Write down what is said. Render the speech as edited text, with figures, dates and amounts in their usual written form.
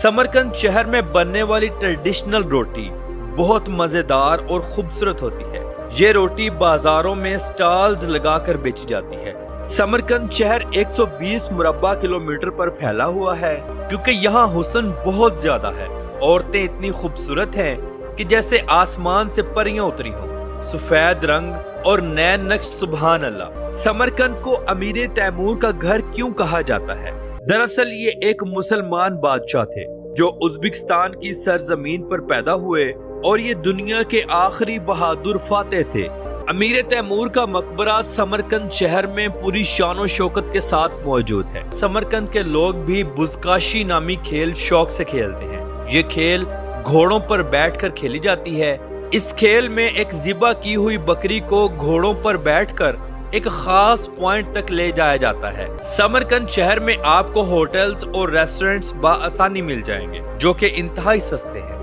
समरकंद शहर में बनने वाली ट्रेडिशनल रोटी बहुत मजेदार और खूबसूरत होती है। ये रोटी बाजारों में स्टॉल्स लगाकर बेची जाती है। समरकंद शहर 120 मुरब्बा किलोमीटर पर फैला हुआ है क्योंकि यहाँ हुस्न बहुत ज्यादा है। औरतें इतनी खूबसूरत हैं कि जैसे आसमान से परियां उतरी हों। सफेद रंग और नैन नक्श, सुभान अल्लाह। समरकंद को अमीर तैमूर का घर क्यों कहा जाता है? दरअसल ये एक मुसलमान बादशाह थे जो उज़्बेकिस्तान की सरजमीन पर पैदा हुए और ये दुनिया के आखिरी बहादुर फातेह थे। अमीर तैमूर का मकबरा समरकंद शहर में पूरी शान शौकत के साथ मौजूद है। समरकंद के लोग भी बुज़काशी नामी खेल शौक से खेलते हैं। ये खेल घोड़ों पर बैठकर खेली जाती है। इस खेल में एक ज़िबा की हुई बकरी को घोड़ों पर बैठकर एक खास पॉइंट तक ले जाया जाता है। समरकंद शहर में आपको होटल्स और रेस्टोरेंट्स बआसानी मिल जाएंगे जो कि इंतहाई सस्ते हैं।